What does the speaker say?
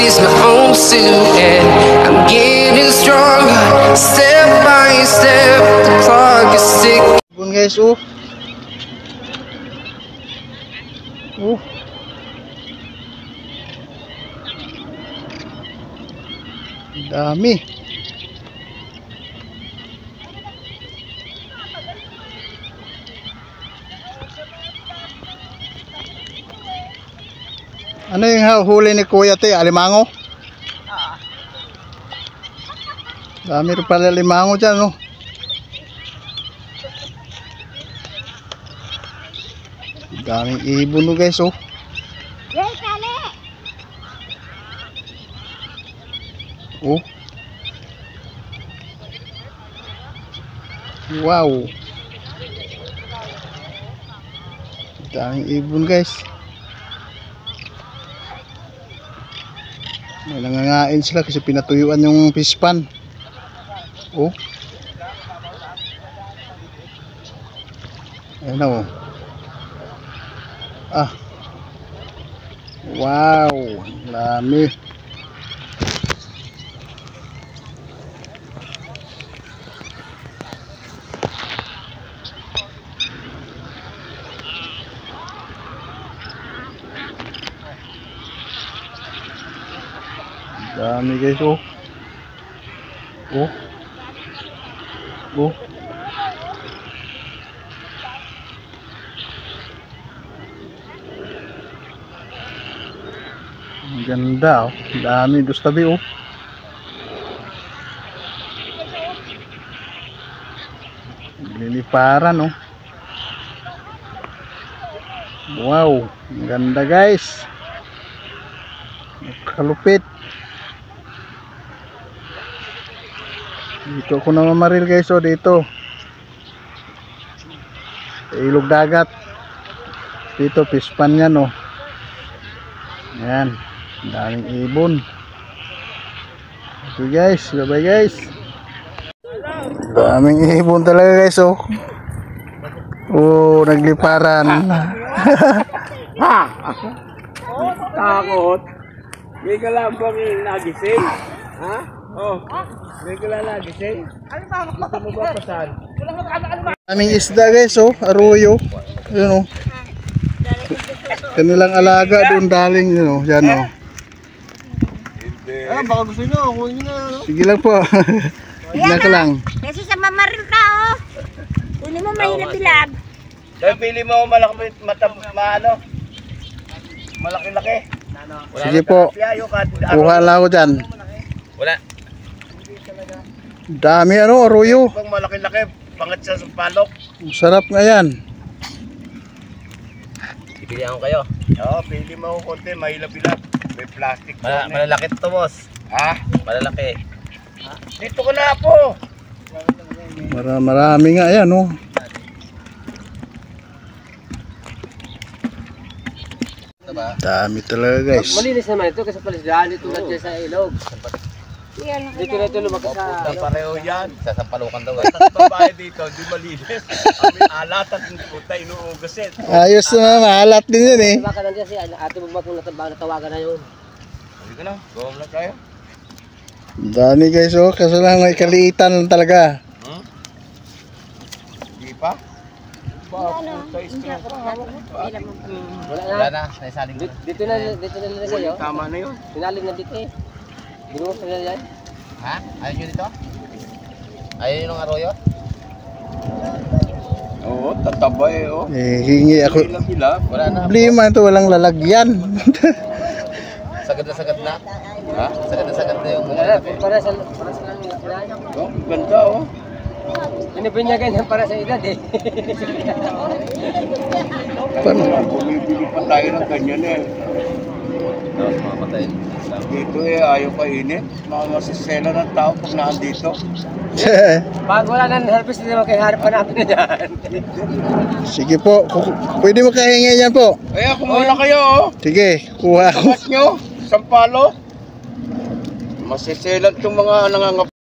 is my own silhouette. I'm getting stronger, step by step. The clock is ticking. Bun guys, oh. Oh. Dami. Ano yung huli ni Kuya te? Alimango? Dami rin pala alimango dyan, no? Daming ibon, no guys, oh. Oh. Wow. Daming ibon guys. May nangangain sila kasi pinatuyuan yung fish pan. Oh. Ayun o. Ah. Wow. Dami. Dami guys, oh. Oh. Oh. Ang ganda, oh. Dami dos tabi, oh. Liliparan, oh. Wow, ang ganda guys. Kalupit. Dito ako namamaril guys, oh, dito sa ilog dagat. Dito fish pan yan, oh. Ayan, daming ibon. Okay guys, bye bye guys. Daming ibon talaga guys, oh. Oh, nagliparan. Ha! Takot. May kalambang nagising. Ha? Oh. May kalala nagising. Gusto mo ba pasan? Daming isda guys, oh. Arroyo. Yun, oh. Kanilang alaga doon daling, yun, oh. Yan, oh. Ah, baka gusto nyo. Kunin nyo na. Sige lang po. Tignan ka lang. Kasi sa mamaril ka, oh. Kunin mo mahilap-hilap. Dahil pili mo malaki maano. Malaki-laki. Sige po. Kuha lang ako dyan. Wala. Dami ano, arroyo. Pag malaki-laki, pangat sa palok. Sarap nga yan. Pipili ako kayo. Oo, pili mo ako konti, mahilap-hilap. May plastic. Malalaki ito, boss. Ha? Malalaki. Dito ka na po. Marami nga yan, oh. Dami talaga guys. Malinis naman ito kasi palisdaan ito na sa ilog. Dito na ito lumaki sa pareho yan. Sasampalukan daw. Tapos babae dito, di malinis. Amin alat at puta inuugasin. Ayos na, maalat din yun eh. baka nandiyan si ate mo kung natawagan na yun. Sige na, go na tayo. Dami guys, oh. Kaso lang may kaliitan lang talaga. Hindi pa? Wala na, naisaling na. Dito na nilagay, oh. Tama na yun. Sinaling na dito eh. Binuhos na yan. Ha? Ayaw nyo dito? Ayaw nyo ng arroyo? Oo, tataba eh, oh. Hingi ako. Wala na. Problema ito, walang lalagyan. Sagad na. Ha? Sagad na yung Wala na, para sa lang. oh, ganda, oh. Binibinyagan yan para sa edad eh. Bumibili pa tayo ng ganyan eh. Tapos mapatay. Dito eh, ayaw kainin. Mga masisela ng tao pag nandito. Pag wala nang harvest, hindi naman kayo harap pa natin na dyan. Sige po, pwede mo kahingi yan po. Kaya kumuha na kayo, oh. Sige, kuha. Takas nyo, isang palo. Masisela itong mga nangangap.